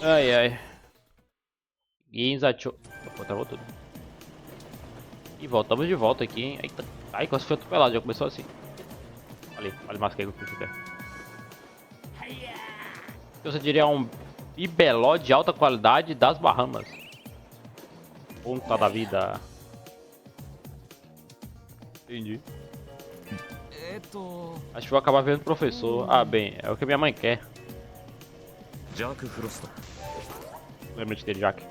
Ai, ai. Ginzacho. Pô, travou tudo. E voltamos de volta aqui, hein? Eita. Ai, quase foi atropelado, já começou assim. Ali masquei o que você quer. Você diria um bibeló de alta qualidade das Bahamas. Ponta da vida. Entendi. Acho que vou acabar vendo professor. Ah, bem, é o que minha mãe quer. Jack Frost. Lembra de ter Jack.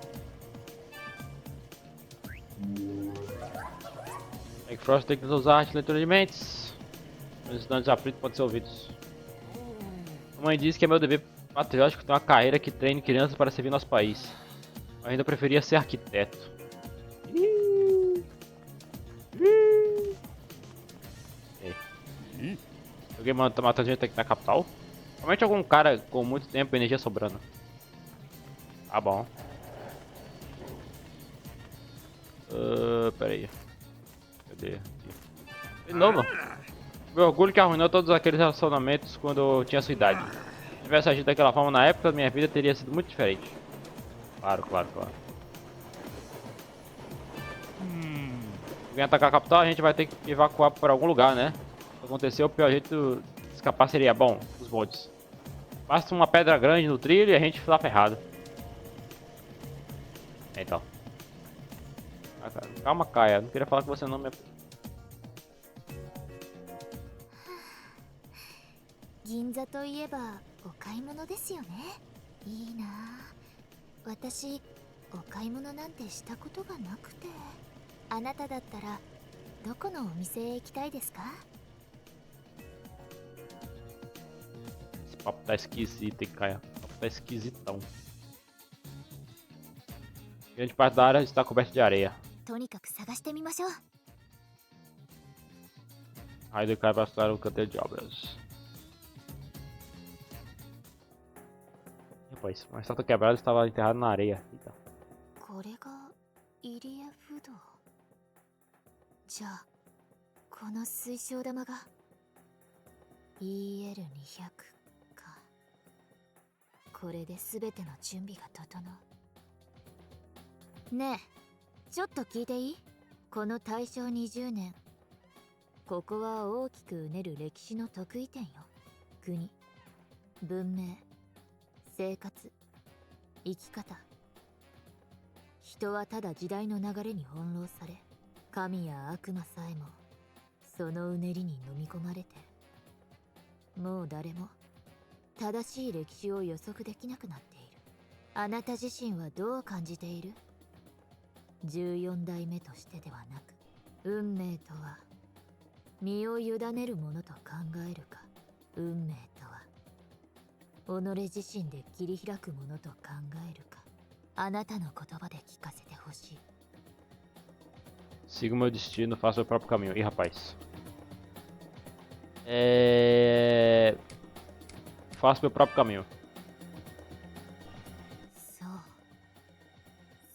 Jack Frost tem que usar arte de leitura de mentes. Os estudantes aflitos podem ser ouvidos. A mãe diz que é meu dever patriótico ter uma carreira que treine crianças para servir nosso país. Eu ainda preferia ser arquiteto. Alguém matando gente aqui na capital? Realmente algum cara com muito tempo e energia sobrando. Tá bom. Pera aí. Cadê? Aqui. De novo. Meu orgulho que arruinou todos aqueles relacionamentos quando eu tinha sua idade. Se tivesse agido daquela forma na época, minha vida teria sido muito diferente. Claro, claro, claro. Se alguém atacar a capital, a gente vai ter que evacuar para algum lugar, né? Se acontecer, o pior jeito de escapar seria, bom, os bondes. Basta uma pedra grande no trilho e a gente tá ferrado. Então. Ah, cara, calma, Kaia. Não queria falar com você não, minha... 銀座といえばお買い物ですよね。いいなあ。私お買い物なんてしたことがなくて。あなただったらどこのお店へ行きたいですか？ Esse papo tá esquisito, hein, Kaia. O papo tá esquisitão. Grande parte da área está coberta de areia. とにかく探してみましょう。 Raider cai para estudar o canteiro de obras. Rapaz, uma estátua quebrada estava enterrada na areia. Eita. これが入江不動。じゃあこの水晶玉が EL200 か。これで全ての準備が整う。ねえ、ちょっと聞いていい？この大正20年、ここは大きくうねる歴史の得意点よ。国、文明、生活、生き方。人はただ時代の流れに翻弄され、神や悪魔さえもそのうねりに飲み込まれて、もう誰も正しい歴史を予測できなくなっている。あなた自身はどう感じている？14代目としてではなく、運命とは身を委ねるものと考えるか、運命とは己自身で切り開くものと考えるか、あなたの言葉で聞かせてほしい。 Siga o meu destino, faça o próprio caminho. Ih, rapaz. Faça meu próprio caminho. そう、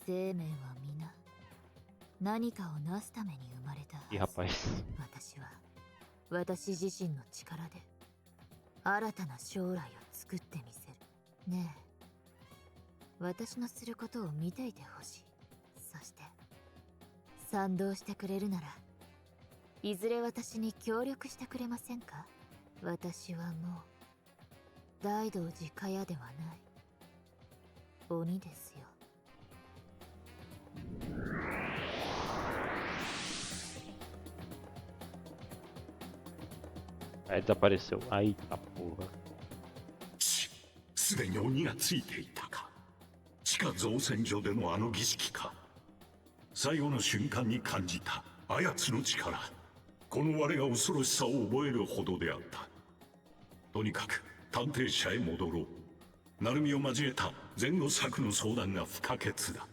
生命は皆何かをなすために生まれたはず。 Ih, rapaz. 私は私自身の力で新たな将来を作ってみせる。ねえ、私のすることを見ていてほしい。そして賛同してくれるなら、いずれ私に協力してくれませんか？私はもう大道寺かやではない鬼ですよ。 Aí desapareceu. Aí tá porra. すでに鬼がついていたか。地下造船所でのあの儀式か。最後の瞬間に感じたあやつの力。この我が恐ろしさを覚えるほどであった。とにかく探偵社へ戻ろう。成海を交えた前後策の相談が不可欠だ。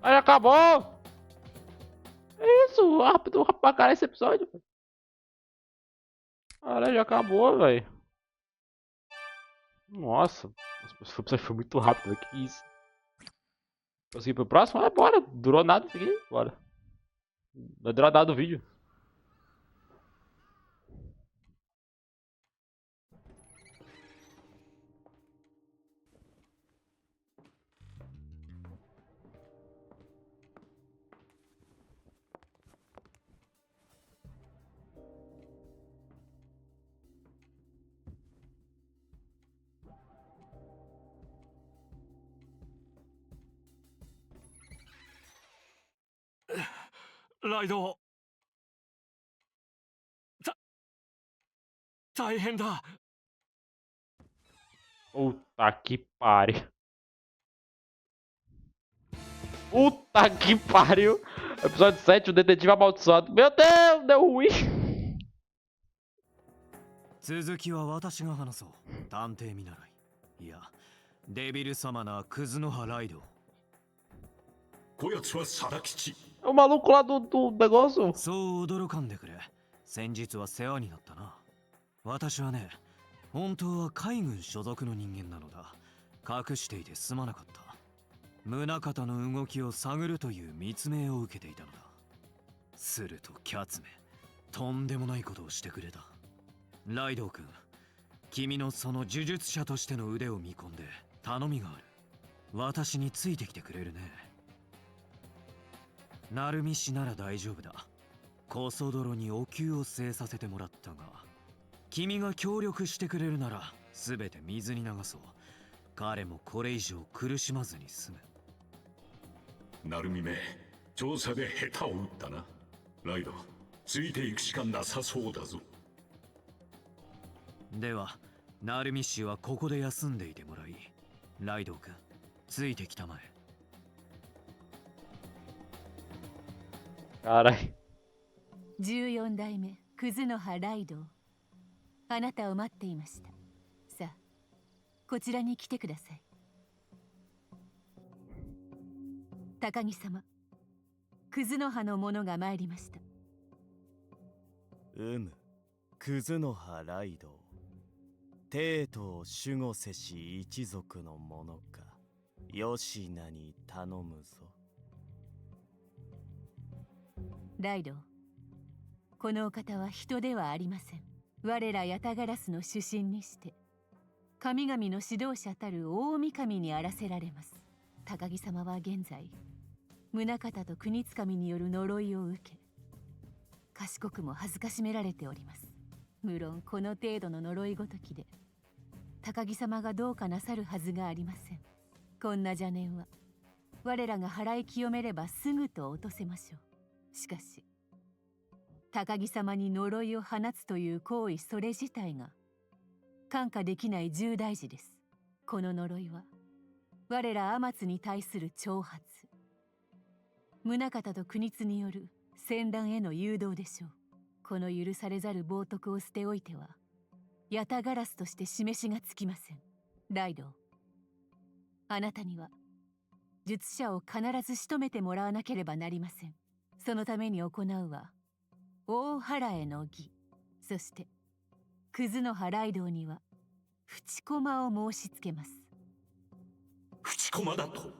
Aí acabou! É isso, rápido pra caralho esse episódio. Caralho, já acabou, velho. Nossa, esse episódio foi muito rápido, véio. Que isso? Consegui pro próximo? Ah, bora. Durou nada isso aqui. Bora. Vai durar nada o vídeo. ライド。大変だ。 Puta que pariu. Puta que pariu. Episódio 7, o detetive amaldiçoado. Meu Deus, deu ruim. 続きは私が話そう。探偵見習い。いや、デビル様なクズの葉ライド。こやつは貞吉。 O maluco lá do negócio. そう驚かんでくれ。先日は世話になったな。私はね、本当は海軍所属の人間なのだ。隠していてすまなかった。宗方の動きを探るという密命を受けていたのだ。するとキャツメ、とんでもないことをしてくれた。ライドウ君、君のその呪術者としての腕を見込んで頼みがある。私についてきてくれるね。鳴海氏なら大丈夫だ。コソ泥にお灸を据えさせてもらったが、君が協力してくれるなら全て水に流そう。彼もこれ以上苦しまずに済む。鳴海め、調査で下手を打ったな。ライド、ついていくしかなさそうだぞ。では、鳴海氏はここで休んでいてもらい、ライドウ君、ついてきたまえ。Carai. 14代目クズの葉ライドウ、あなたを待っていました。さあ、こちらに来てください。高木様、クズの葉の者が参りました。クズの葉ライドウ。帝都守護せし一族の者か。吉名に頼むぞ。ライドウ、このお方は人ではありません。我らヤタガラスの主神にして神々の指導者たる大神にあらせられます。高木様は現在宗方と国津神による呪いを受け、賢くも恥ずかしめられております。無論この程度の呪いごときで高木様がどうかなさるはずがありません。こんな邪念は我らが払い清めればすぐと落とせましょう。しかし高木様に呪いを放つという行為それ自体が看過できない重大事です。この呪いは我ら天津に対する挑発、宗方と国津による戦乱への誘導でしょう。この許されざる冒涜を捨ておいてはヤタガラスとして示しがつきません。ライドウ、あなたには術者を必ず仕留めてもらわなければなりません。そのために行うは大原への儀、そしてクズの葉ライドウには淵駒を申し付けます。淵駒だと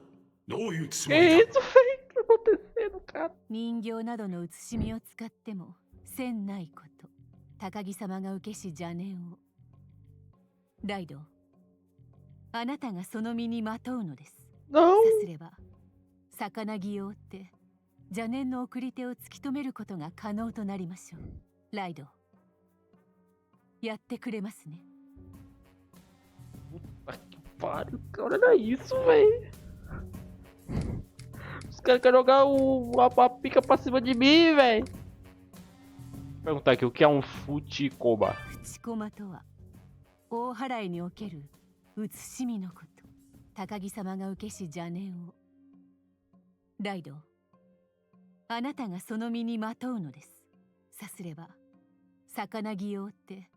どういうつもりだ。 Que isso, velho? O que tá acontecendo, cara? 人形などの写しみを使ってもせんないこと。高木様が受けし邪念を。ライドウ、あなたがその身にまとうのです。 Não. さすれば魚木を追って邪念の送り手を突き止めることが可能となりましょう。ライドウ、やってくれますね。 Puta que pariu, cara. Olha isso, velho. Os caras querem jogar a pica pra cima de mim, velho. Perguntar aqui, o que é um futikoba? 淵駒とは大払いにおける写しみのこと。高木様が受けし邪念を。ライドウ、あなたがその身にまとうのです。さすれば魚木を追って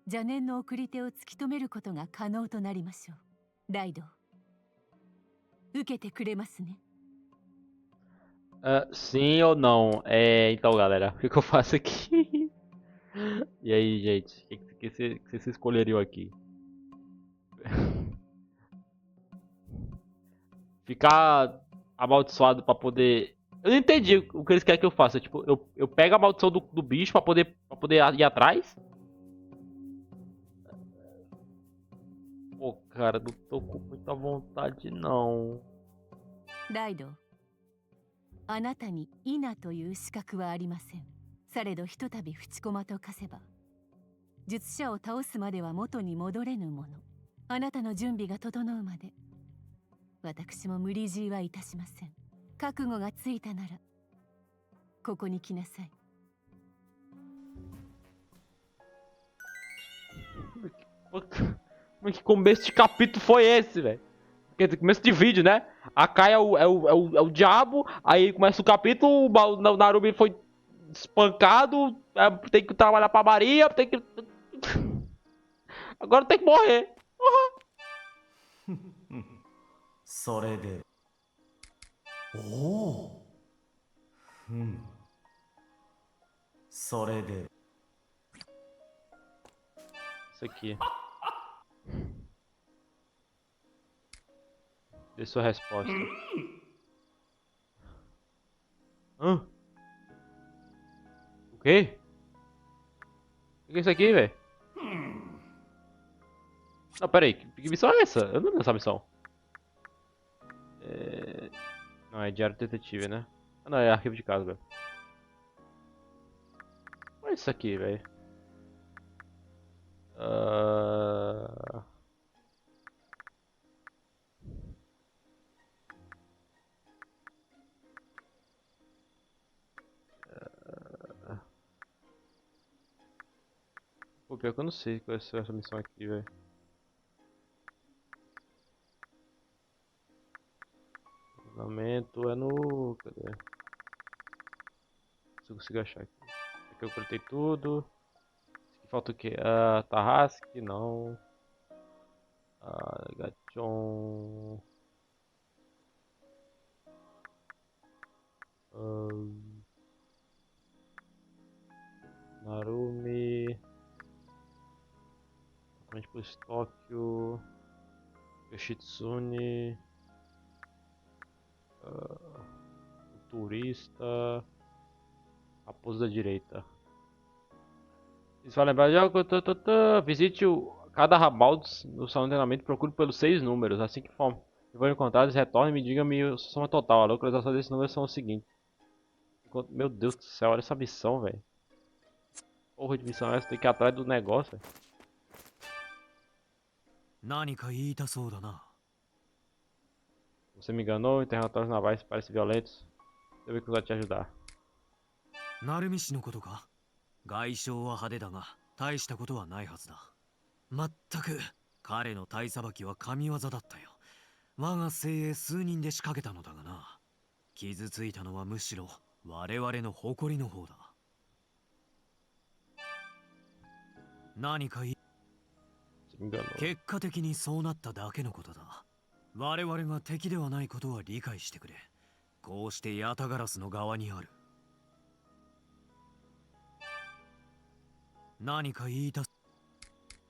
邪念の送り手を突き止めることが可能となりましょう。ライドウ、受けてくれますね。 Sim ou não? Então, galera, o que eu faço aqui? E aí, gente? O que vocês escolheriam aqui? Ficar amaldiçoado pra poder... Eu não entendi o que eles querem que eu faça. Tipo, eu pego a maldição do bicho pra poder ir atrás? Pô, cara, não tô com muita vontade, não. ライドウ、あなたにイナという資格はありません。されどひとたび淵駒と化せば術者を倒すまでは元に戻れぬもの。あなたの準備が整うまで私も無理強いはいたしません。覚悟がついたならここに来なさい。 Mas que começo de capítulo foi esse, velho? Quer dizer, começo de vídeo, né? A Kai é o diabo, aí começa o capítulo, o Narumi foi espancado, tem que trabalhar pra Maria, tem que... Agora tem que morrer. それでおおそれで Isso aqui. Dê sua resposta. Hã? O quê? O que é isso aqui, velho? Não, pera aí. Que missão é essa? Eu não lembro dessa missão. Não, é diário detetive, né? Ah, não, é arquivo de casa, velho. Olha isso aqui, velho. Pô, pior que eu não sei qual é essa missão aqui, velho. Ornamento é no... Cadê? Se eu consigo achar aqui. Aqui eu coletei tudo. Aqui falta o quê? Tarrasque, não. Gachon. Narumi. Realmente pro Tóquio. Yoshitsune. O turista. Raposa da direita. Isso vai lembrar de algo. Visite cada ramal no salão de treinamento e procure pelos 6 números. Assim que for encontrados, retorne e me diga-me a soma total. A localização desses números são o seguinte. Meu Deus do céu, olha essa missão, velho. Porra de missão é essa? Tem que ir atrás do negócio, velho. 何か言いたそうだな。 Você me enganou, interrogatórios navais parecem violentos. Eu vim cruzar te ajudar. 鳴海氏のことか。外傷は派手だが大したことはないはずだ。まったく彼の体さばきは神業だったよ。我が精鋭数人で仕掛けたのだがな。傷ついたのはむしろ我々の誇りの方だ。何か言い Você me enganou. 結果的にそうなっただけのことだ。我々が敵ではないことは理解してくれ。こうしてヤタガラスの側にある。何か言いた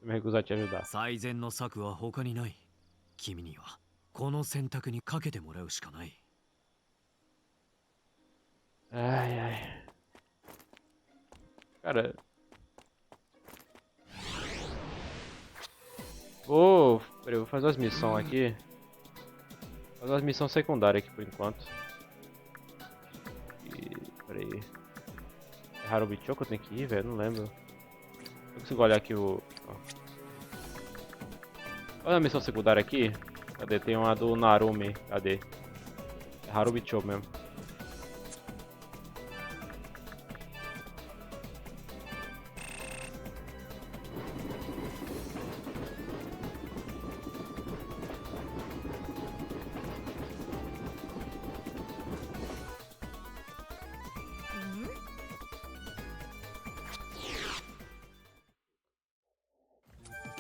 Eu me recusar a te ajudar. 最善の策は他にない。君にはこの選択にかけてもらうしかない。 Ai, ai. Cara. Peraí, eu vou fazer as missões aqui. Fazer as missões secundárias aqui por enquanto. Peraí. É Harubicho que eu tenho que ir, velho? Não lembro. Eu consigo olhar aqui o... Olha a missão secundária aqui. Cadê? Tem uma do Narumi. Cadê? É Harubicho mesmo.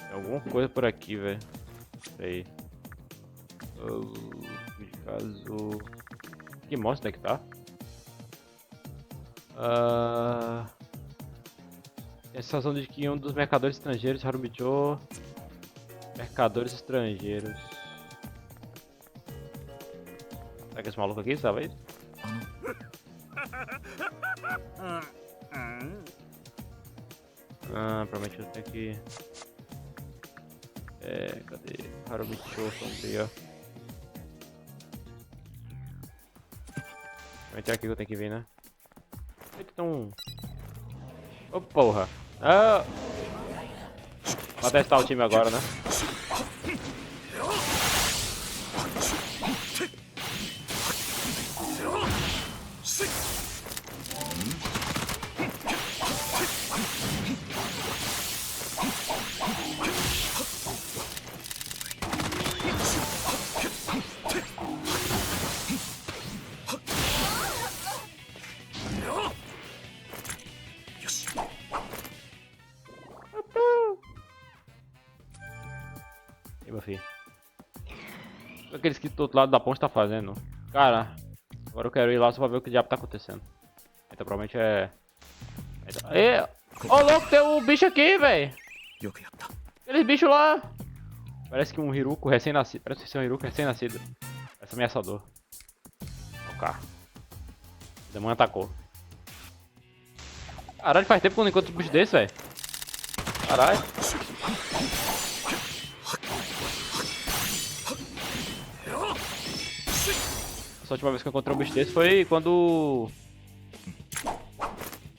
Tem alguma coisa por aqui, velho. Peraí. De caso. Que mostra que tá? Tem a sensação de que um dos mercadores estrangeiros, Harubicho. Mercadores estrangeiros. Será que esse maluco aqui, sabe? Provavelmente eu tenho que. Cadê? Harubicho, sombria. Vai ter aqui que eu tenho que vir, né? Tem que ter um. Ô porra! Ah! Vou testar o time agora, né? E meu filho. O que aqueles que do outro lado da ponte tá fazendo? Cara, agora eu quero ir lá só pra ver o que diabo tá acontecendo. Então provavelmente é. Ê! Ô louco, tem um bicho aqui, velho! よくやった。 Aqueles bichos lá! Parece que um Hiruko recém-nascido. Parece ser um Hiruko recém-nascido. Parece ameaçador. Ok. O demônio atacou. Caralho, faz tempo que eu não encontro um bicho desse, velho. Caralho. Essa última vez que eu encontrei um bicho desse foi quando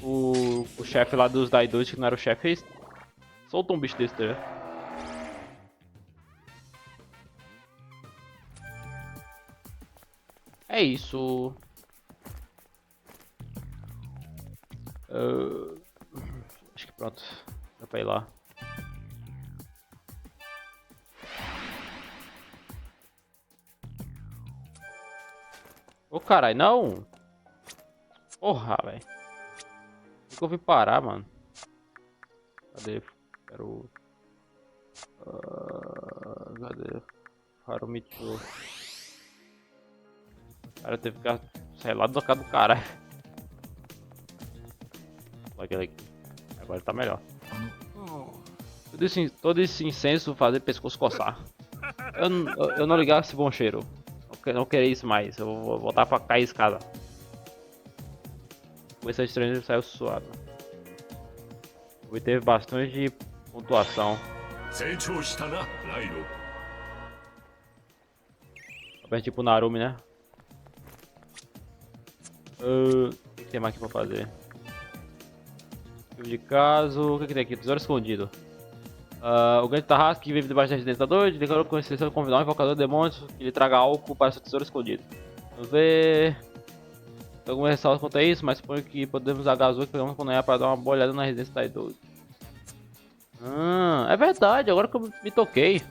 o chefe lá dos Daidouji, que não era o chefe, soltou um bicho desse, tá ligado? É isso. Acho que pronto. Dá pra ir lá. Ô caralho, não! Porra, velho. Por que eu vim parar, mano? Cadê? Quero. Cadê? Harumicho. O cara teve que sair lá do do caralho. Olha aquele aqui. Agora tá melhor. Todo esse incenso fazer pescoço coçar. Eu não ligava esse bom cheiro. Eu não queria isso mais. Eu vou voltar pra cair a escada. O esse estranho saiu suado. Obteve bastante pontuação. 成長したなライド。 Tá tipo Narumi, né? O que tem mais aqui pra fazer? Livro de caso. O que tem aqui? Tesouro escondido. O grande Tarrasque que vive debaixo da residência da Doide declarou com exceção de convidar um invocador de demônios que lhe traga álcool para seu tesouro escondido. Vamos ver. Tem alguma ressalva quanto a isso, mas suponho que podemos usar a gasolina que pegamos quando é para dar uma boa olhada na residência da Doide. É verdade, agora que eu me toquei.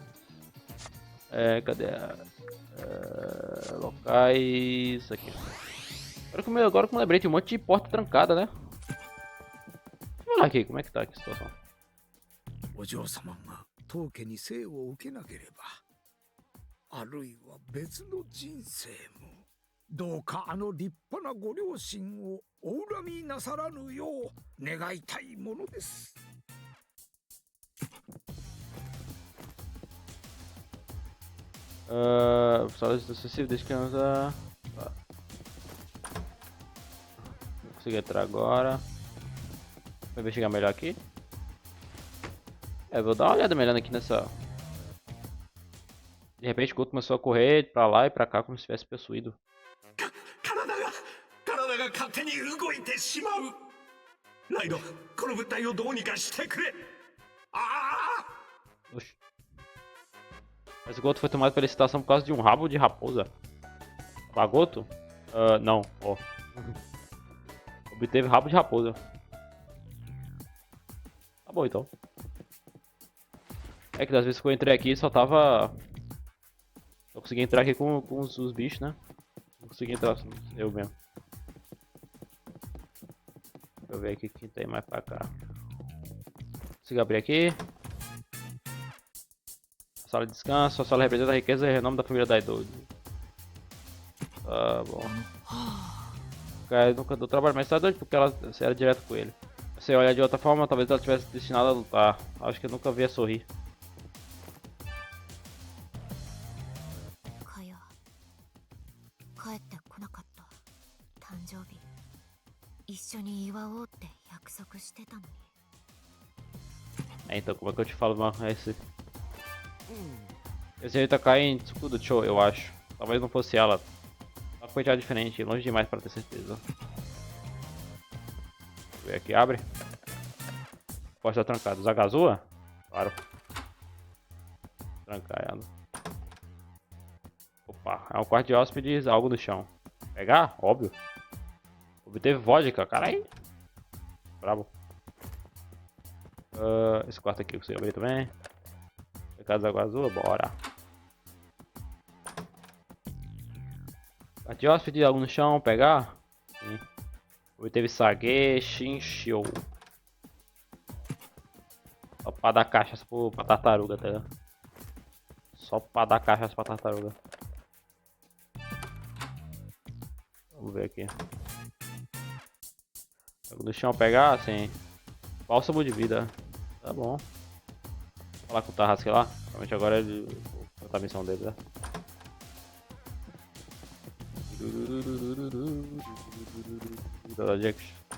Cadê? Locais. Aqui. Agora que eu me lembrei, tem um monte de porta trancada, né? Deixa eu olhar aqui, como é que tá aqui a situação. お嬢様が当家に生を受けなければ、あるいは別の人生も、どうかあの立派なご両親をお恨みなさらぬよう願いたいものです。 Saúde sucessiva desde criança. Não consegui entrar agora. Vou investigar melhor aqui. Vou dar uma olhada melhor aqui nessa. De repente o Goku começou a correr pra lá e pra cá como se tivesse possuído. 体が勝手に動いてしまう。ライド、この物体をどうにかしてくれ。ああ。 Oxi. Mas o Goto foi tomado pela excitação por causa de um rabo de raposa. Bagoto? Não, ó. Obteve rabo de raposa. Tá bom então. É que das vezes que eu entrei aqui só tava. Eu consegui entrar aqui com os bichos, né? Não consegui entrar assim, eu mesmo. Deixa eu ver aqui quem tem mais pra cá. Consigo abrir aqui. Sala de descanso, a sala representa a riqueza e renome da família Daidouji. Tá bom. Cara, nunca deu trabalho, mas tá doido porque ela era direto com ele. Se olhar de outra forma, talvez ela tivesse destinada a lutar. Acho que eu nunca vi a sorrir. かや帰ってこなかった誕生日一緒に祝おうって約束してたのに Então, como é que eu te falo, mano? Esse jeito tá caindo em Tsukudo Cho, eu acho. Talvez não fosse ela. Uma coisa diferente, longe demais pra ter certeza. Deixa eu ver aqui, abre. Porta tá trancada. Zagazua? Claro. Trancar ela. Opa, é um quarto de hóspedes, algo no chão. Pegar? Óbvio. Obteve vodka, caralho. Brabo. Esse quarto aqui eu consigo abrir também. Casa água azul, bora. Quarto de hóspede, algo no chão, pegar. Sim. Obteve Sage Shinshou. Só pra dar caixa pra tartaruga, tá ligado? Só pra dar cachaça pra tartaruga. Vamos ver aqui. Do chão pegar, assim. Bálsamo de vida. Tá bom. Vou falar com o Tarrasque lá. Realmente agora ele. Vou contar a missão dele, né?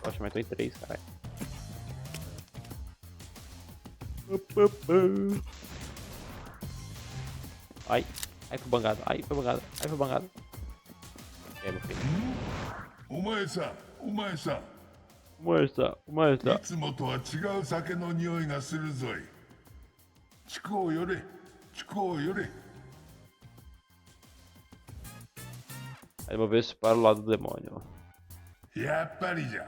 Acho que em 3, caralho. Ai, ai foi bangado, ai foi bangado, ai foi bangado. É, meu filho. お前さん、お前さん、お前さいつもとは違う酒の匂いがするぞい。地区を寄れ、地区を寄れ。 Aí vou ver se para o lado do demônio. やっぱりじゃ。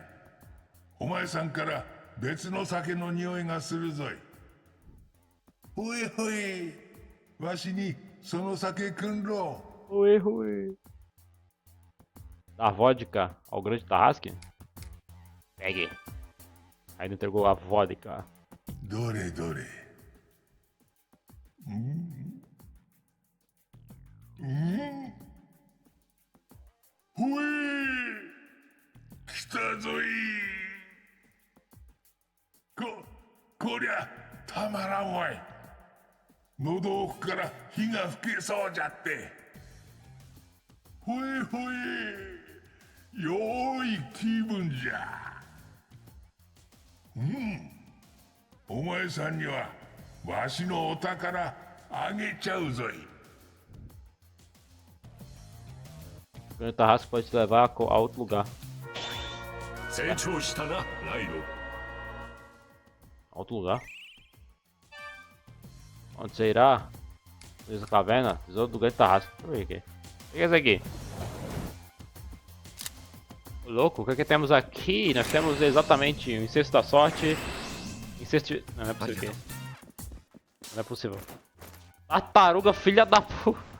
お前さんから別の酒の匂いがするぞい。ほいほい、わしにその酒くんろ。 Oi, oi. Da vodka ao grande Tarrasque? Pegue. Ainda entregou a vodka. どれどれ。ほい、来たぞい。こりゃたまらんわい。喉奥から火が吹けそうじゃって。ほいほい、よい気分じゃ。お前さんにはわしのお宝あげちゃうぞい。 O grande Tarrasque pode te levar a outro lugar. 成長したな、ライド。 Outro lugar? Onde você irá? Essa caverna? Tesouro do grande Tarrasque. Deixa eu ver aqui. O que é isso aqui? Ô, louco, o que é que temos aqui? Nós temos exatamente o incesto da sorte. Incesto de... Não, não é possível aqui. Não é possível. Tartaruga, filha da puta.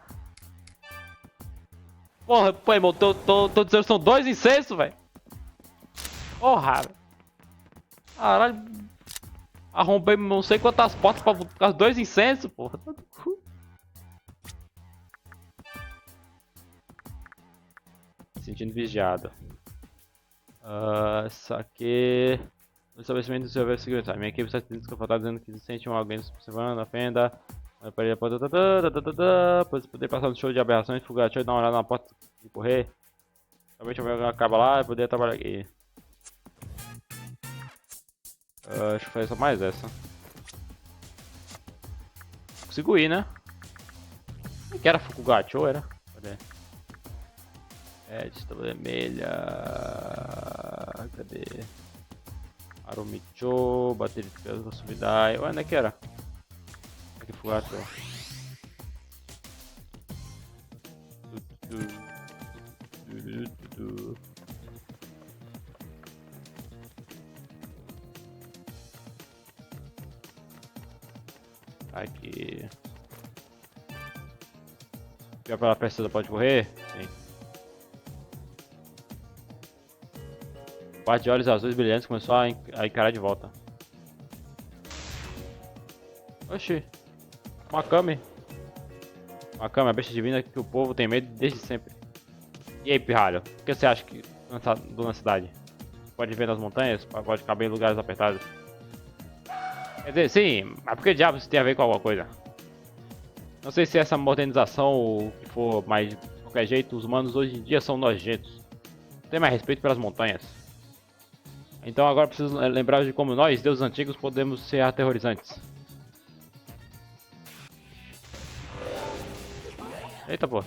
Porra, pô, irmão, tô dizendo que são 2 incestos, velho. Porra. Caralho. Arrombei não sei quantas portas pra ficar 2 incessos, porra. Sentindo vigiado. Isso aqui... No estabelecimento do seu segurança. Minha equipe está dizendo que sente alguém observando a fenda. Pois poder passar no show de aberrações, fugar, deixa eu dar uma olhada na porta e correr. Realmente eu acaba lá e poder trabalhar aqui. Acho que foi só mais essa. Consigo ir, né? O que era Fukugacho, era? Cadê? Lista vermelha. Cadê? Arumicho, bateria de peso, subidai. Ué, onde é que era? Aqui Fukugacho. Aqui. Já pela precisa pode correr? Sim. O par de olhos azuis brilhantes começou a encarar de volta. Oxi. Makami. Makami, a besta divina que o povo tem medo desde sempre. E aí, pirralho? O que você acha que na cidade? Pode viver nas montanhas? Pode caber em lugares apertados? Quer dizer, sim, mas por que diabos isso tem a ver com alguma coisa? Não sei se essa modernização ou o que for, mas de qualquer jeito, os humanos hoje em dia são nojentos. Tem mais respeito pelas montanhas. Então agora preciso lembrar de como nós, deuses antigos, podemos ser aterrorizantes. Eita, pô.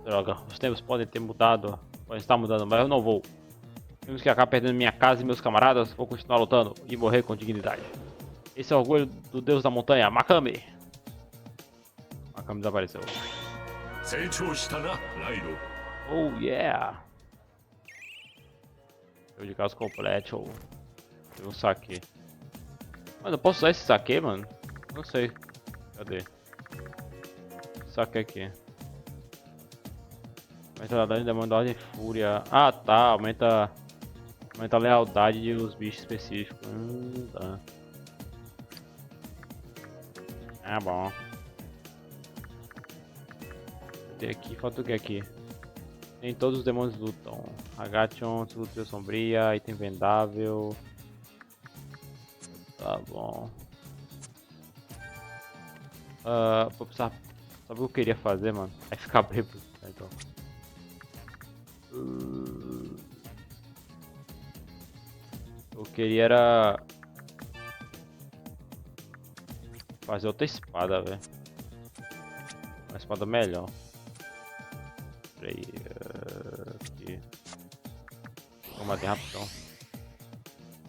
Droga, os tempos podem ter mudado. Podem estar mudando, mas eu não vou. Temos que acabar perdendo minha casa e meus camaradas. Vou continuar lutando e morrer com dignidade. Esse é o orgulho do deus da montanha, Makami. Makami desapareceu. 成長したなライド。 Oh yeah! Show de caso completo. Teve um saque. Mano, eu posso usar esse saque, mano? Não sei. Cadê? Saque aqui. Aumenta a dano, demanda ordem e fúria. Ah tá, aumenta a lealdade dos bichos específicos. Tá. Ah bom. Cadê aqui? Falta o que aqui? Nem todos os demônios lutam. Agation, luta sombria, item vendável. Tá bom. Vou precisar. Sabe o que eu queria fazer, mano? Vai ficar bêbado. Então. Eu queria era fazer outra espada, velho. Uma espada melhor. Peraí. Aqui. Vou matar rapidão.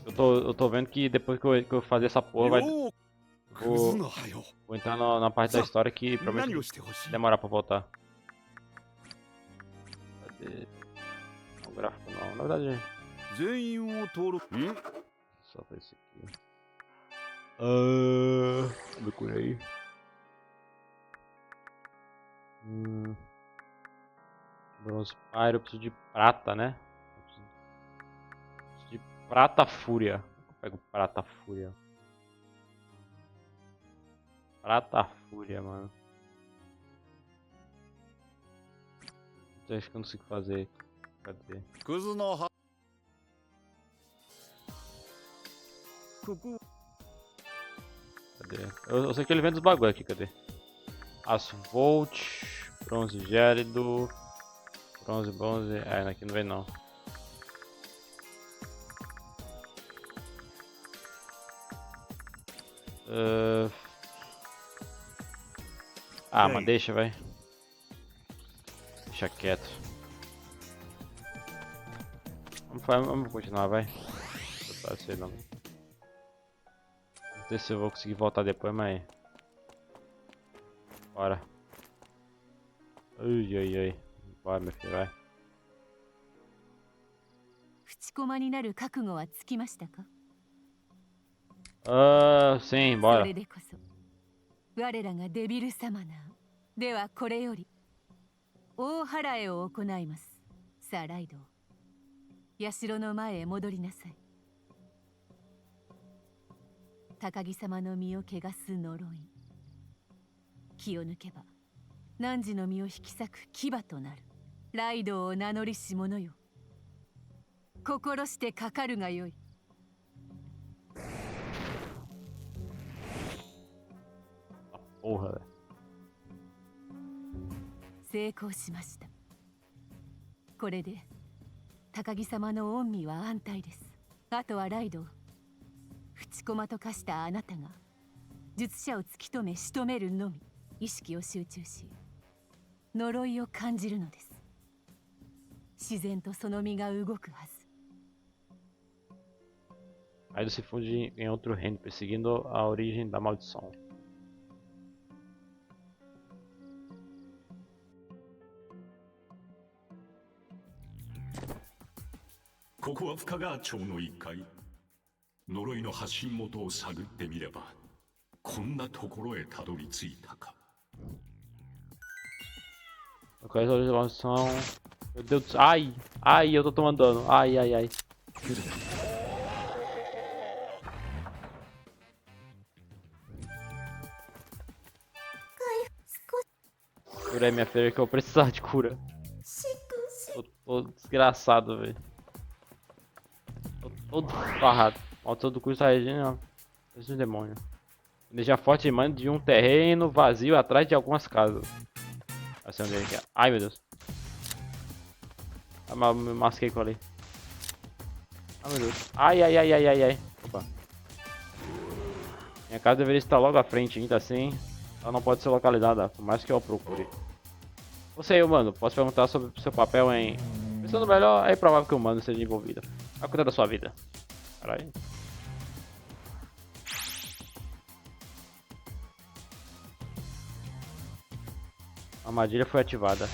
Eu tô vendo que depois que eu fazer essa porra vai. Vou entrar na parte da história que provavelmente vai demorar pra voltar. Cadê? O gráfico não, na verdade. Só pra esse aqui. Procurei. Bronze Pyro, eu preciso de prata, né? Eu preciso de prata fúria. Eu pego prata fúria. Prata fúria, mano. Então, acho que eu não consigo fazer. Cadê? Cadê? Eu sei que ele vende os bagulho aqui, cadê? Aço Volt, bronze gélido, bronze. Aqui não vem não. Mas deixa, vai. Deixa quieto. Vamos continuar, vai. Não sei não. Não sei se eu vou conseguir voltar depois, mas... Bora. Ai. Bora, meu filho, vai. 淵駒になる覚悟はつきましたか? Sim, bora. それでこそ我らがデビルサマナーではこれより大祓いを行います。さあライドウ、社の前へ戻りなさい。高木様の身を汚す呪い、気を抜けば汝の身を引き裂く牙となる。ライドを名乗りし者よ、心してかかるがよい。Porra, velho. 成功しました。これで高木様の御身は安泰です。あとはライド、淵駒と化したあなたが術者を突き止め仕留めるのみ。意識を集中し呪いを感じるのです。自然とその身が動くはず。 Aí se funde em outro reino, perseguindo a origem da maldição. ここは深川町の一階。呪いの発信元を探ってみればこんなところへたどり着いたか。 Qual é a resolução? Meu Deus do céu. Ai, eu tô tomando dano. Ai. Curei minha filha que eu precisar de cura. Tô desgraçado, velho. Tô todo farrado. Maldição do curso da região. Esse demônio. Energia forte emana de um terreno vazio atrás de algumas casas. Assim onde ele quer. Ai, meu Deus. Me masquei com ali. Ai, meu Deus. Ai. Opa. Minha casa deveria estar logo à frente ainda assim. Ela não pode ser localizada, por mais que eu procure. Você, humano, posso perguntar sobre o seu papel em... Pensando melhor, é provável que o humano seja envolvido. A cuidar da sua vida. Caralho. A armadilha foi ativada.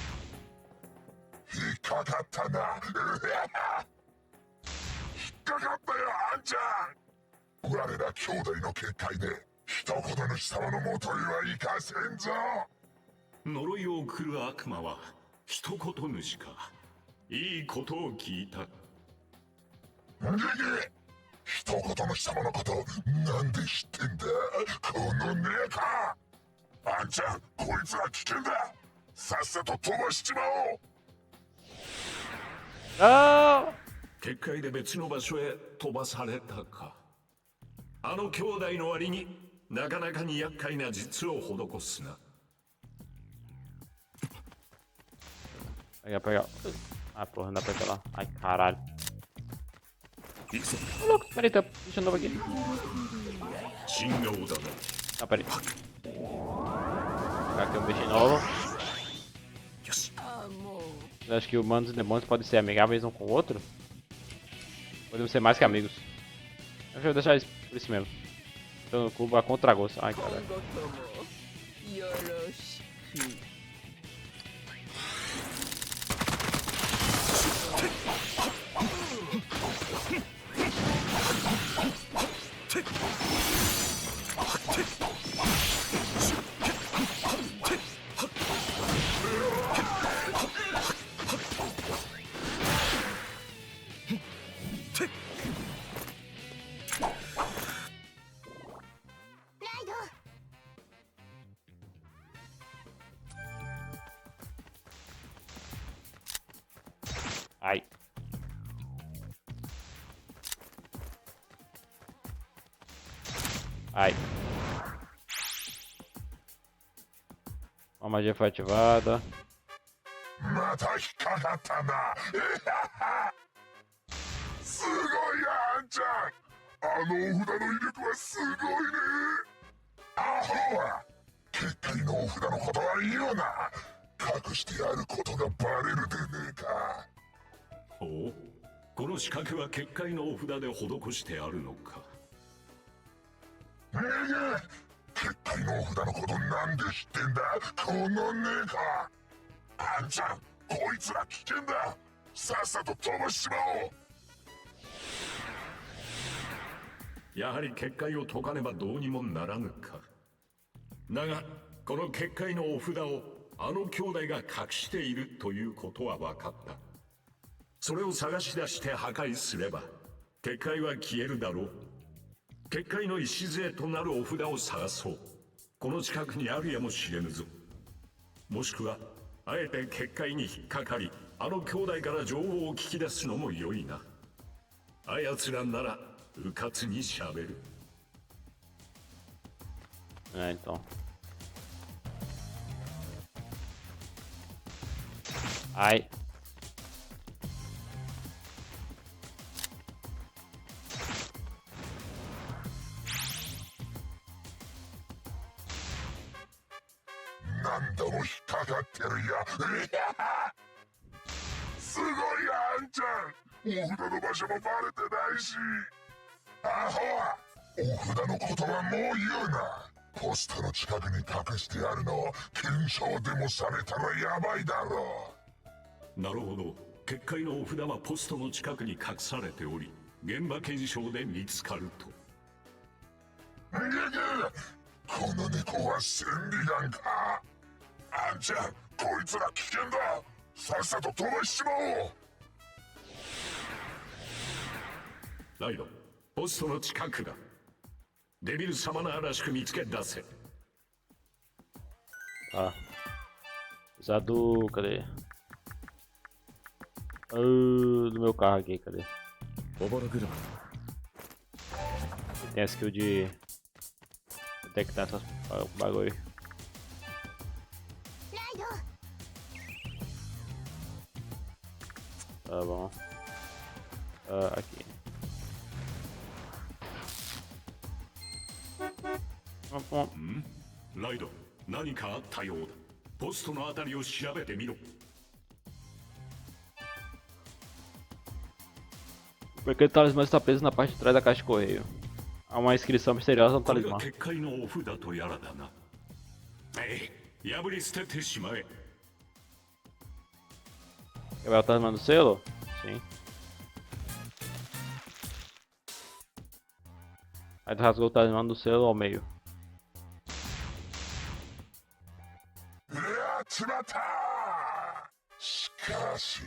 引っかかったな。引っかかったよ、あんちゃん。我ら兄弟の結界で一言主様のもとへは行かせんぞ。呪いを送る悪魔は一言主か。いいことを聞いた。一言主様のことなんで知ってんだ、このネカ。あんちゃん、こいつら危険だ。さっさと飛ばしちまおう。あ結界で別の場所へ飛ばされたか。あの兄弟の割になかなかに厄介な術を施すな。Pegar. Ah, porra, não dá pra ir pra lá. Ai, caralho. 行くぞ。 Ô, louco, peraí, tá deixando novo aqui. 信号だな。 Ah, peraí. Pegar aqui um bichinho novo. よし。 Eu acho que humanos e demônios podem ser amigáveis um com o outro. Podemos ser mais que amigos. Eu vou deixar isso por isso mesmo. Tô no cubo a contragosto. Ai, caralho. よろしく。 Ai. Ai. A magia foi ativada. また引っかかったな。すごいや、あんちゃん。あのお札の威力はすごいね。アホは結界のお札のことは言うな。隠してやることがバレるでねえか。ほう。この仕掛けは結界のお札で施してあるのか。結界のお札のことなんで知ってんだ、このねえか。あんちゃん、こいつら危険だ。さっさと飛ばしちまおう。やはり結界を解かねばどうにもならぬか。だがこの結界のお札をあの兄弟が隠しているということは分かった。それを探し出して破壊すれば結界は消えるだろう。結界の礎となるお札を探そう。この近くにあるやもしれぬぞ。もしくはあえて結界に引っかかりあの兄弟から情報を聞き出すのも良いな。あやつらならうかつにしゃべる。 É, então. Ai. Sugoi, An-chan! お札の場所もバレてないし。アホはお札のことはもう言うな。ポストの近くに隠してあるのを検証でもされたらやばいだろう。なるほど。結界のお札はポストの近くに隠されており、現場検証で見つかると。この猫は千里眼か。あんちゃん、こいつら危険だ。さっさと飛ばしちまおう。ライド、ポストの近くだ。デビルサマナーらしく見つけ出せ。Tá. Usado. Cadê? Do meu carro aqui, cadê? Tem a skill de detectar essas bagulho. Tá bom. Aqui. Vamos. ライド、何かあったようだ。ポストのあたりを調べてみろ。 Por que o talismã está preso na parte de trás da caixa de correio? Há uma inscrição misteriosa no これが talismã. 結界のお札とやらだな。ええ、破り捨ててしまえ。 Quer ver o talismã do selo? Sim. Aí tu rasgou o talismã do selo ao meio. やっちまったしかし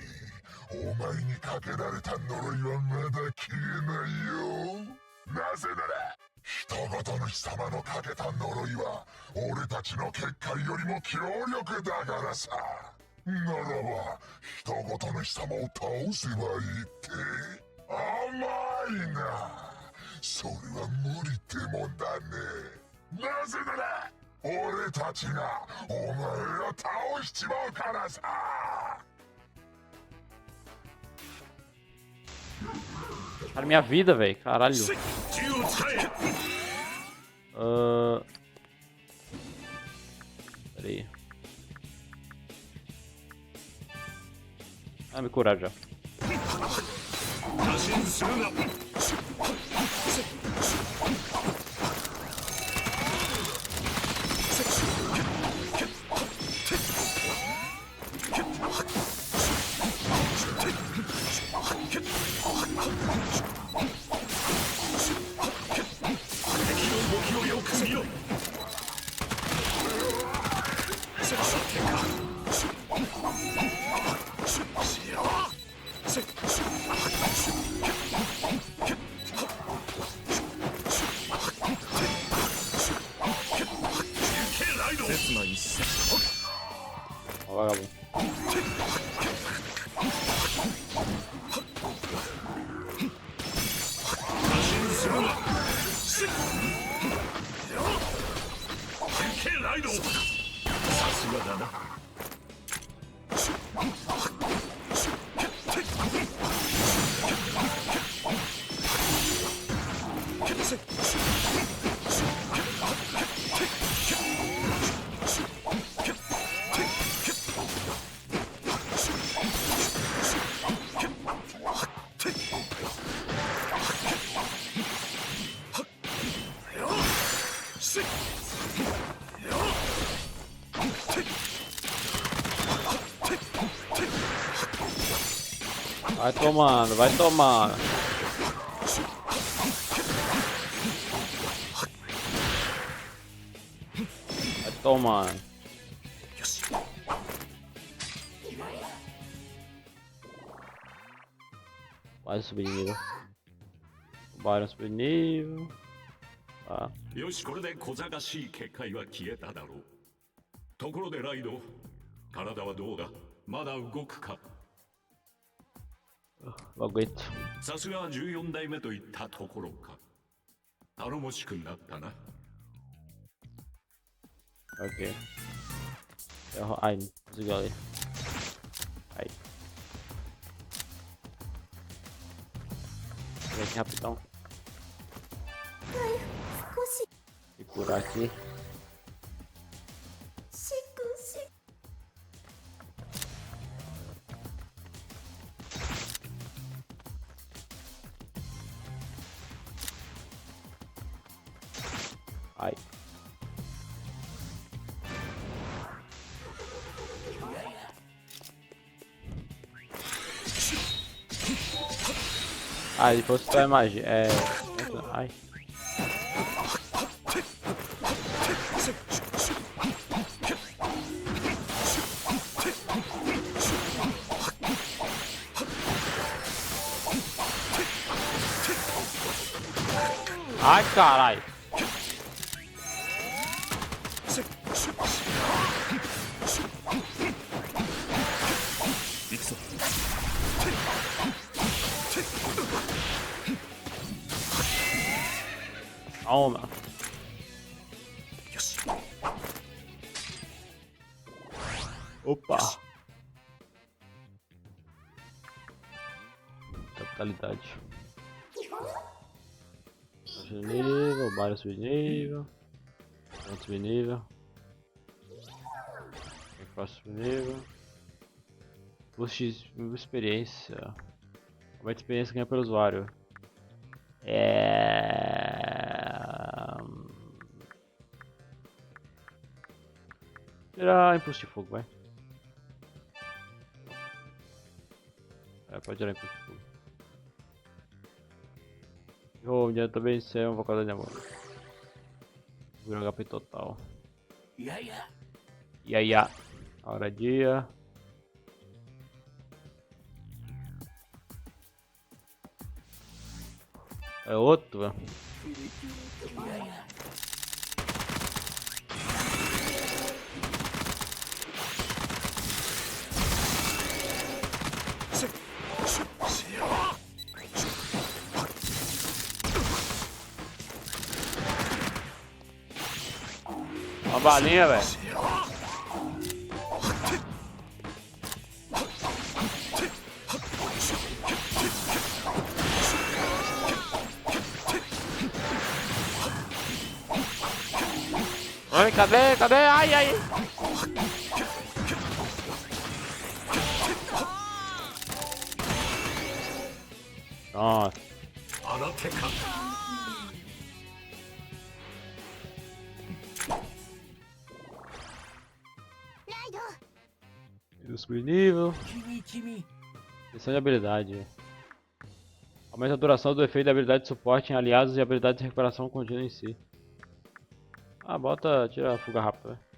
お前にかけられた呪いはまだ消えないよ。なぜなら人ごとの貴様のかけた呪いは俺たちの結界よりも強力だからさ。ならば人ごとの貴様を倒せばいいって甘いな。それは無理ってもんだね。なぜなら俺たちがお前を倒しちまうからさ。 Cara, minha vida, velho. Caralho. 銃を使え。 Pera aí. Ah, me curar já. 打診するな。 Ó, vagabundo. Vai tomando, vai tomando. Vai tomando. Vai subir de nível. O Byron subir de nível. Tá. よし、これで小賢しい結界は消えただろう。ところでライド、体はどうだ？まだ動くか？ Logo aí. さすが14代目といったところか。頼もしくなったな。 Ok. Ai, desligou ali. Aí. Vem aqui rapidão. E curar aqui. Ai. Ah, ele fosse pra magia. É. Ai. Ai, caralho. Toma. Opa. Capitalidade. Subir nível, Byron subir nível. Outro subir nível. próximo nível. Boost de experiência. Aumenta a experiência ganha pelo usuário. Tirar impulso de fogo, vai. Pode tirar impulso de fogo. Oh, já também isso é um vocador de amor. Vira HP total. Ya. Hora dia. É outro, velho. Uma balinha, velho. Ai, cadê? Ai. Nossa. 新手か Subir nível. Questão de habilidade. Aumenta a duração do efeito da habilidade de suporte em aliados e habilidade de recuperação contínua em si. Ah, tira a fuga rápida, velho.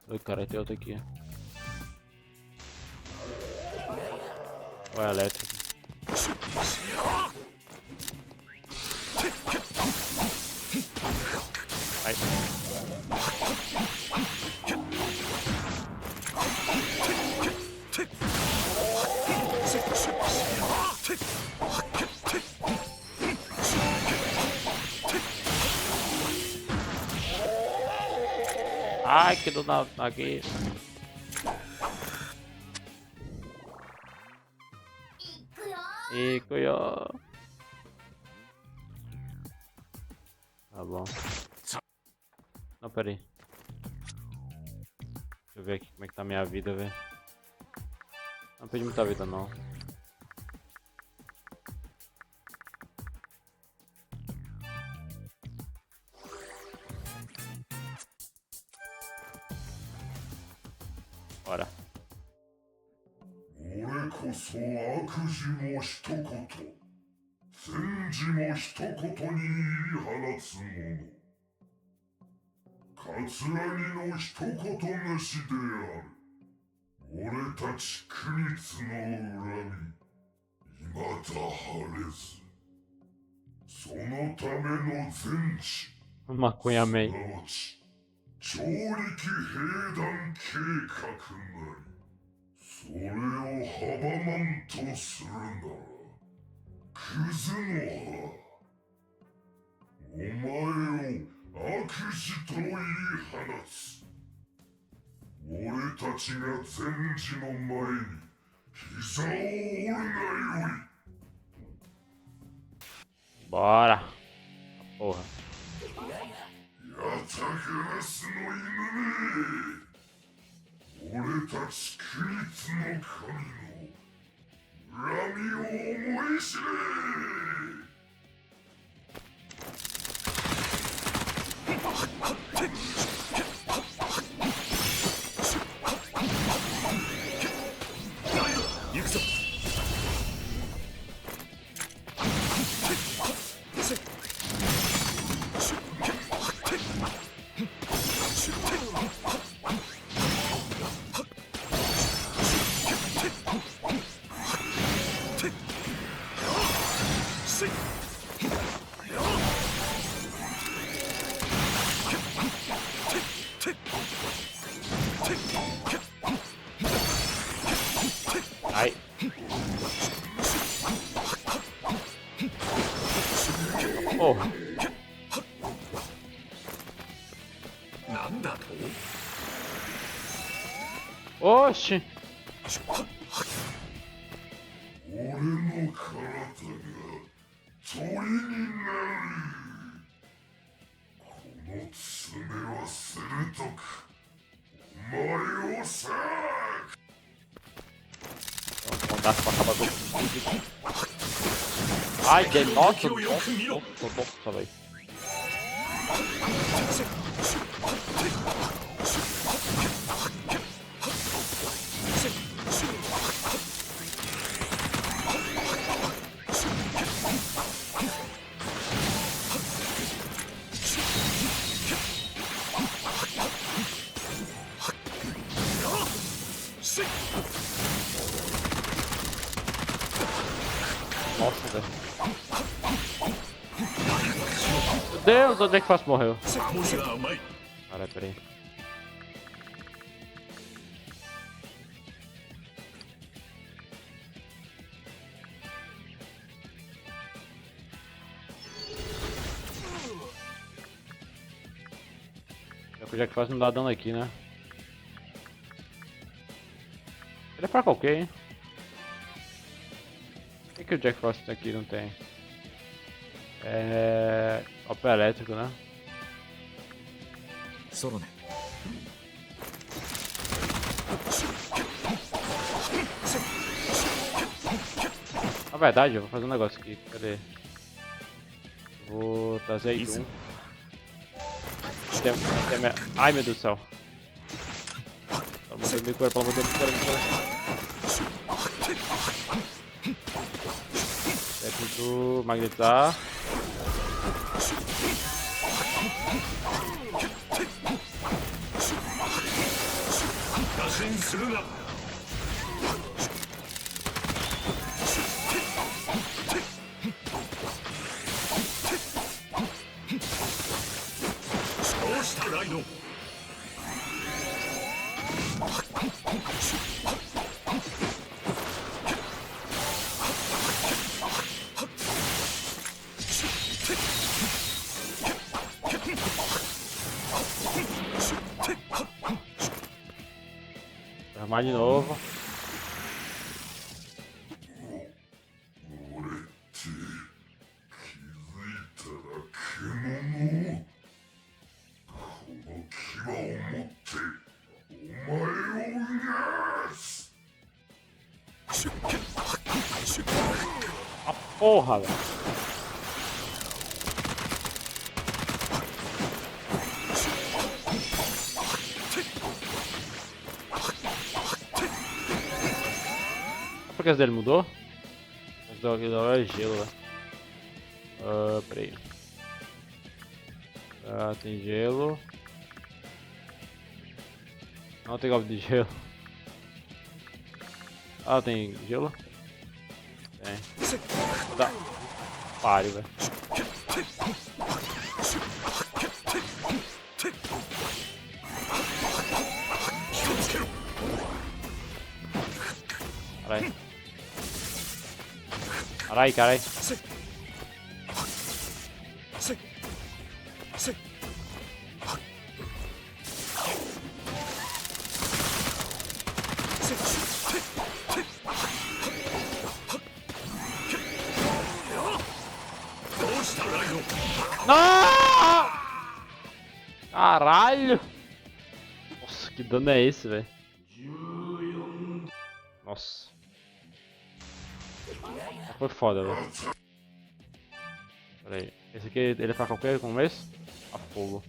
Oi, cara, tem outro aqui. Olha, elétrico. Ai. Ai, que do nada aqui. E coió. Tá bom. Não, pera aí. Deixa eu ver aqui como é que tá a minha vida, velho. Não perdi muita vida, não. Bora. 俺こそ悪事も一言善事も一言に言い放つ者桂木の一言主である俺たち国津の恨み未だ晴れずそのための善事 Maconha す Man. なわち超力兵団計画なりそれを阻まんとするならクズの葉お前を悪事と言い放つ俺たちが善事の前に膝を折るがよい Bora. Porra. やたガラスの犬め俺たち国津の神の恨みを思い知れ 行くぞ Ai. Porra. なんだと Oxi! 俺の体が鳥になり、この爪は鋭くお前をさ。 Vamos dar pra acabar com Ai, que nossa, nossa, velho. Nossa, velho. Meu Deus, onde é que Fast morreu? Cara, peraí. O Jack Frost não dá dano aqui, né? Ele é fraco ok, hein? O que o Jack Frost aqui não tem? É... Golpe elétrico, né? ソロネ Na verdade, eu vou fazer um negócio aqui. Cadê? Vou trazer aí Isso. Ai, meu Deus do céu. Pelo amor de Deus, me cura, pelo amor de Deus, me cura. Técnico, magnetizar. Armar de novo. 俺って気づいたら獣、この牙を持ってお前を逃がす。 A porra, velho. Por que esse dele mudou? Esse daqui é gelo, velho. Peraí. Tem gelo. Não tem golpe de gelo. Ah, tem gelo? Tem. Tá. Pare, velho. Carai. Carai, carai. Não! Caralho! Nossa, que dano é esse, velho? Nossa. Foi foda, velho. Pera aí. Esse aqui, ele é pra qualquer começo? A fogo.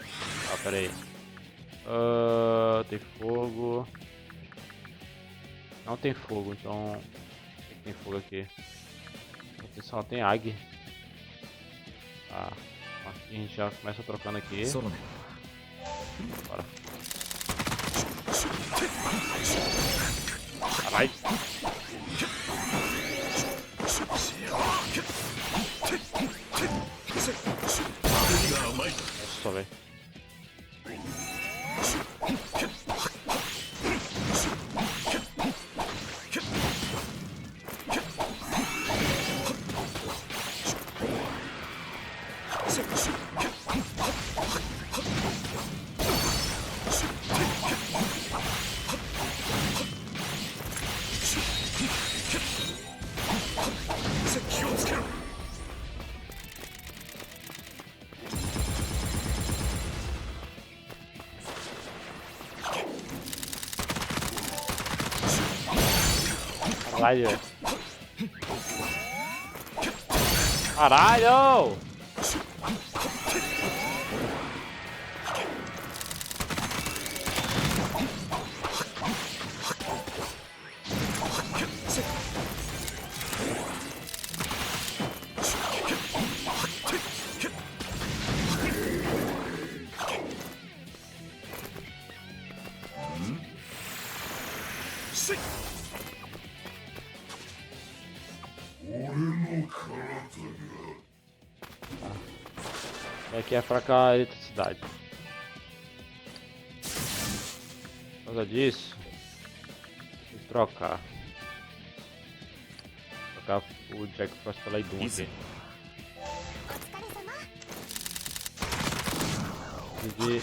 Ah, pera aí. Tem fogo. Não tem fogo, então... O que tem fogo aqui? Só tem águia. Tá. Aqui a gente já começa trocando aqui. ソロネ Bora. Caralho. Nossa, velho. Caralho, velho. Caralho! Aqui é fraca a eletricidade. Por causa disso, vou trocar. Trocar o Jack Frost pela Idun aqui. De...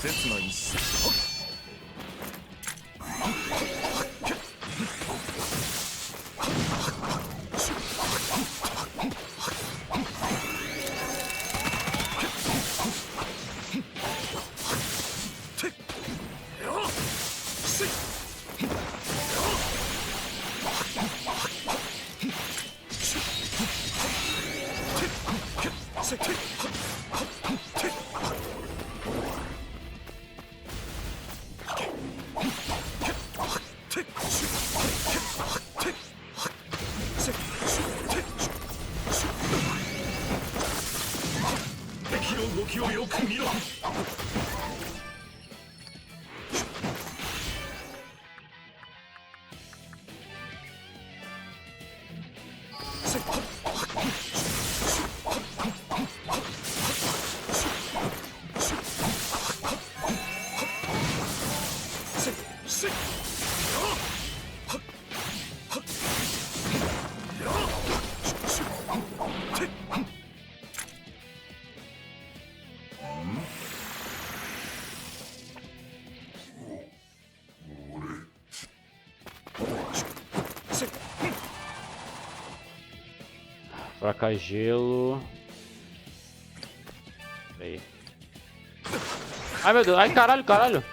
刹那一死 敵の動きをよく見ろ。 Fraca gelo. Peraí. Ai meu Deus, ai caralho, caralho.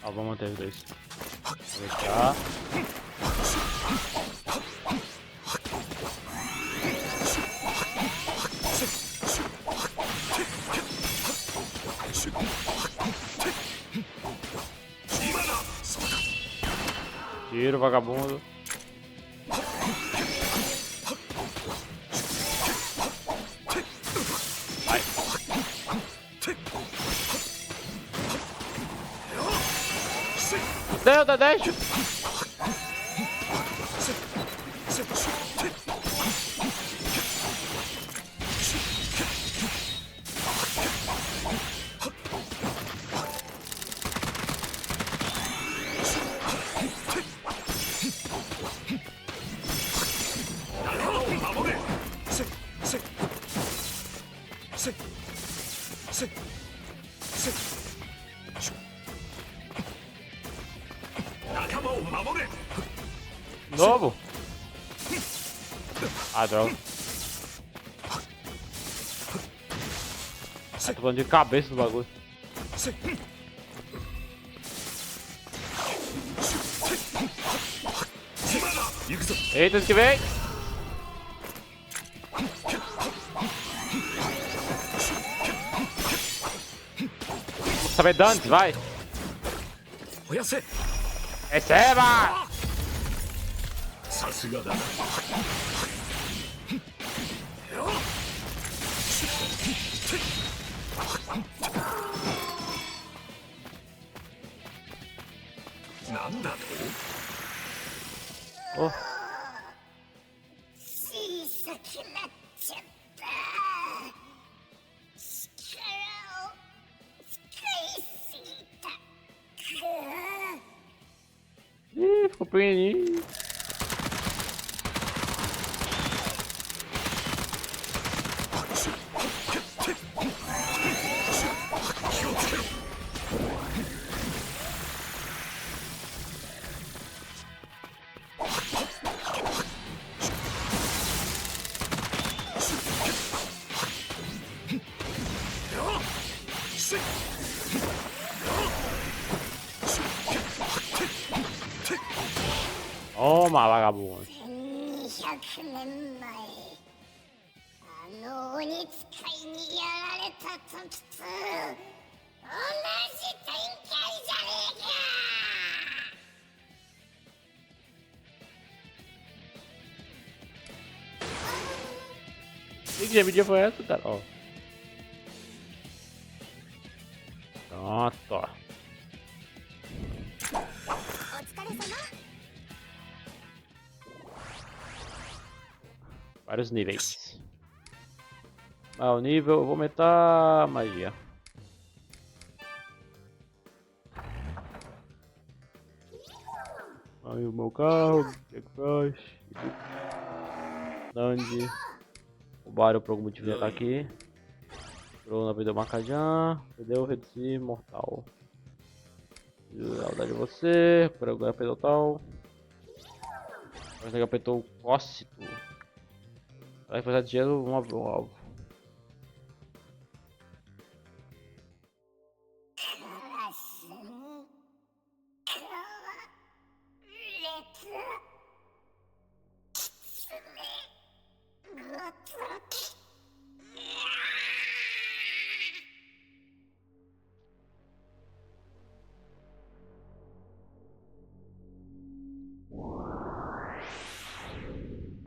Ó, vamos manter os dois. Aproveitar. Tiro, vagabundo. Vai. Deu, dá 10. Novo? Ah, droga. Tô falando de cabeça do bagulho. Eita, que vem! Saber Dantes, vai! Receba! さすがだな。なんだと？ Oh. 小さくなっちゃった力を使いすぎた Ih, ficou pequenininho. Toma, vagabundo. 1200年前あの鬼使いにやられた時と同じ展開じゃねえか。 Que gemidia foi essa, cara? Ó. Pronto, ó. お疲れ様。 Vários níveis. Ah, o nível, eu vou aumentar a magia. Aí o meu carro, Jack Frost, Dandy. O Barrio por algum motivo já tá aqui. Bruna perdeu o Macajã, perdeu o Reduzir Mortal. Lealdade de você, por agora perdeu tal. Mas ele apertou o Cócito. Vai fazer dinheiro um alvo.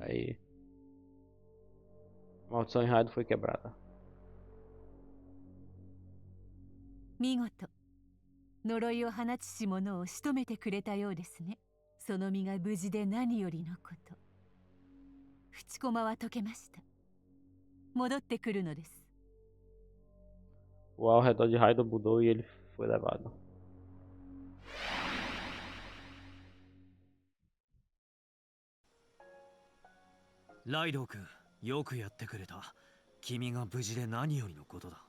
Aí. A maldição errada foi quebrada. 見事呪いを放つし者を仕留めてくれたようですね。その身が無事で何よりのこと。淵駒は解けました。戻ってくるのです。 O ao redor de Raidon mudou e ele foi levado. ライドウ君、よくやってくれた。君が無事で何よりのことだ。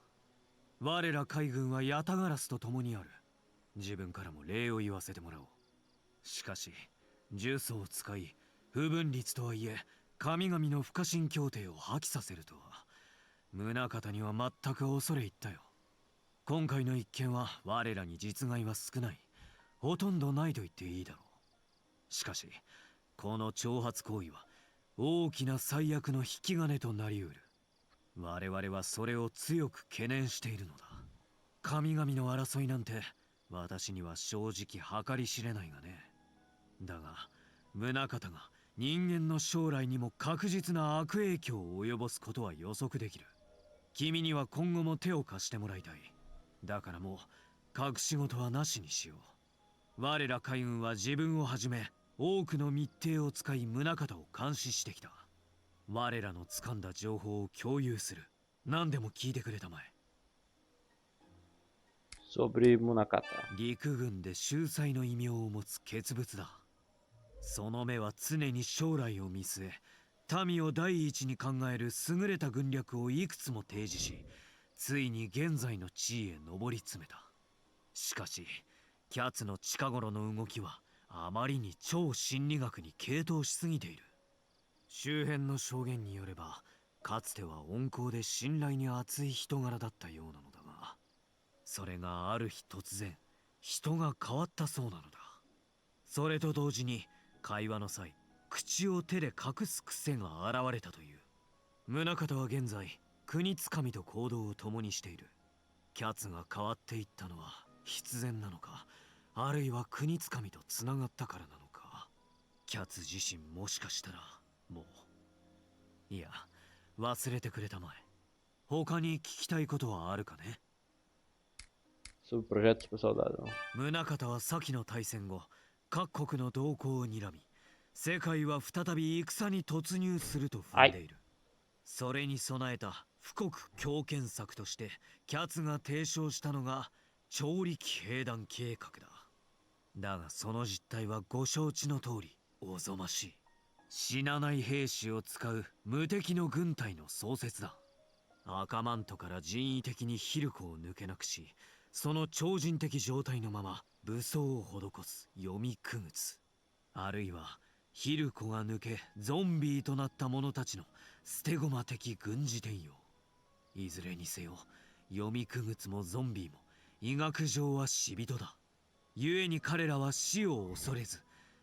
我ら海軍はヤタガラスと共にある。自分からも礼を言わせてもらおう。しかし、呪詛を使い、不分律とはいえ、神々の不可侵協定を破棄させるとは、宗方には全く恐れ入ったよ。今回の一件は我らに実害は少ない。ほとんどないと言っていいだろう。しかし、この挑発行為は、大きな最悪の引き金となりうる。我々はそれを強く懸念しているのだ。神々の争いなんて私には正直計り知れないがね。だが宗方が人間の将来にも確実な悪影響を及ぼすことは予測できる。君には今後も手を貸してもらいたい。だからもう隠し事はなしにしよう。我ら海軍は自分をはじめ多くの密偵を使い宗方を監視してきた。我らの掴んだ情報を共有する。何でも聞いてくれたまえ。Sobre Munakata. 陸軍で秀才の異名を持つ傑物だ。その目は常に将来を見据え、民を第一に考える優れた軍略をいくつも提示し、ついに現在の地位へ上り詰めた。しかし、キャツの近頃の動きはあまりに超心理学に傾倒しすぎている。周辺の証言によれば、かつては温厚で信頼に厚い人柄だったようなのだが、それがある日突然、人が変わったそうなのだ。それと同時に、会話の際、口を手で隠す癖が現れたという。宗方は現在、国つかみと行動を共にしている。キャツが変わっていったのは必然なのか、あるいは国つかみとつながったからなのか。キャツ自身もしかしたら、もう。いや、忘れてくれたまえ。他に聞きたいことはあるかね。 Sobre projetos pro soldado. 宗方は先の大戦後、各国の動向を睨み、世界は再び戦に突入すると踏んでいる。それに備えた富国強権策としてキャツが提唱したのが超力兵団計画だ。だがその実態はご承知の通りおぞましい。死なない兵士を使う無敵の軍隊の創設だ。赤マントから人為的にヒルコを抜けなくし、その超人的状態のまま武装を施す読みくぐつ。あるいはヒルコが抜けゾンビとなった者たちの捨て駒的軍事転用。いずれにせよ読みくぐつもゾンビも医学上は死人だ。故に彼らは死を恐れず、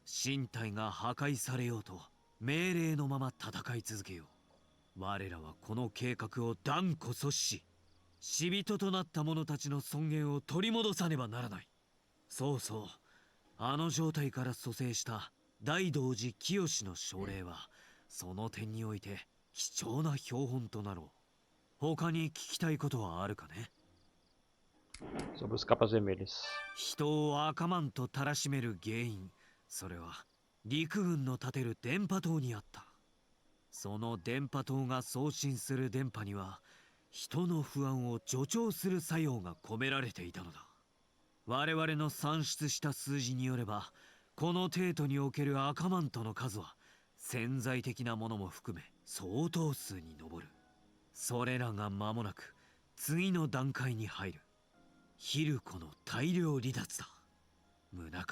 身体が破壊されようと命令のまま戦い続けよう。我らはこの計画を断固阻止し、死人となった者たちの尊厳を取り戻さねばならない。そうそう、あの状態から蘇生した大道寺清の奨励はその点において貴重な標本となろう。他に聞きたいことはあるかね。 Sobre os capas vermelhas. 人を赤マンとたらしめる原因、それは陸軍の建てる電波塔にあった。その電波塔が送信する電波には人の不安を助長する作用が込められていたのだ。我々の算出した数字によれば、この帝都における赤マントの数は潜在的なものも含め相当数に上る。それらが間もなく次の段階に入る。ヒルコの大量離脱だ。宗像、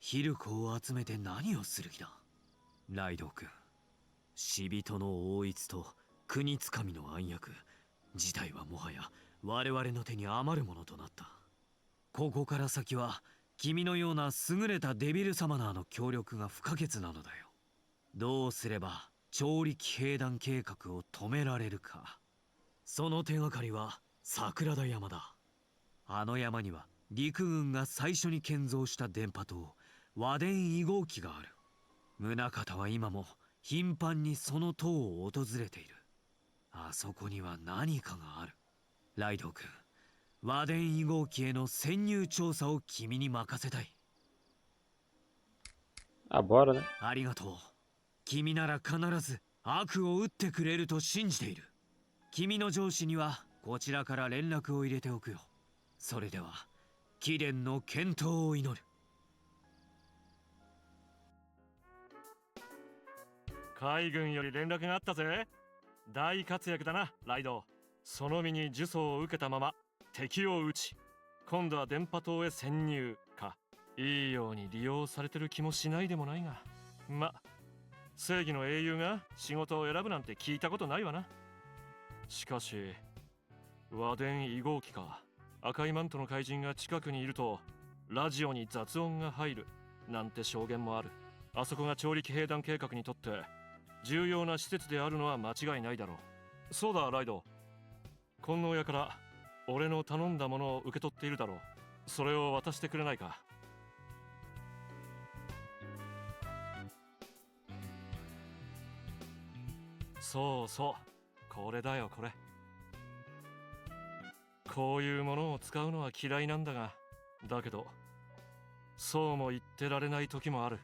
ヒルコを集めて何をする気だ。ライドウ君、死人の応一と国つかみの暗躍、事態はもはや我々の手に余るものとなった。ここから先は君のような優れたデビルサマナーの協力が不可欠なのだよ。どうすれば超力兵団計画を止められるか。その手がかりは桜田山だ。あの山には陸軍が最初に建造した電波塔和電2号機がある。宗像は今も頻繁にその塔を訪れている。あそこには何かがある。ライドウ君、和電2号機への潜入調査を君に任せたい。Ah, bora, né? ありがとう。君なら必ず悪を打ってくれると信じている。君の上司にはこちらから連絡を入れておくよ。それでは貴殿の健闘を祈る。海軍より連絡があったぜ。大活躍だな、ライド。その身に呪詛を受けたまま敵を撃ち、今度は電波塔へ潜入か。いいように利用されてる気もしないでもないが、正義の英雄が仕事を選ぶなんて聞いたことないわな。しかし和電2号機か。赤いマントの怪人が近くにいるとラジオに雑音が入るなんて証言もある。あそこが超力兵団計画にとって重要な施設であるのは間違いないだろう。そうだライド、金能屋から俺の頼んだものを受け取っているだろう。それを渡してくれないか。そうそう、これだよこれ。こういうものを使うのは嫌いなんだが、だけどそうも言ってられない時もある。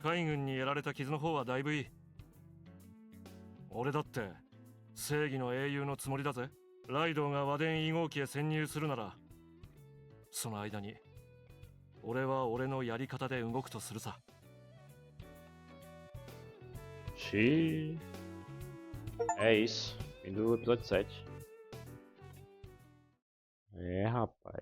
海軍にやられた傷の方はだいぶいい。俺だって正義の英雄のつもりだぜ。ライドウが和電2号機へ潜入するなら、その間に俺は俺のやり方で動くとするさ。Xiii. É isso. Fim do episódio 7. É, rapaz.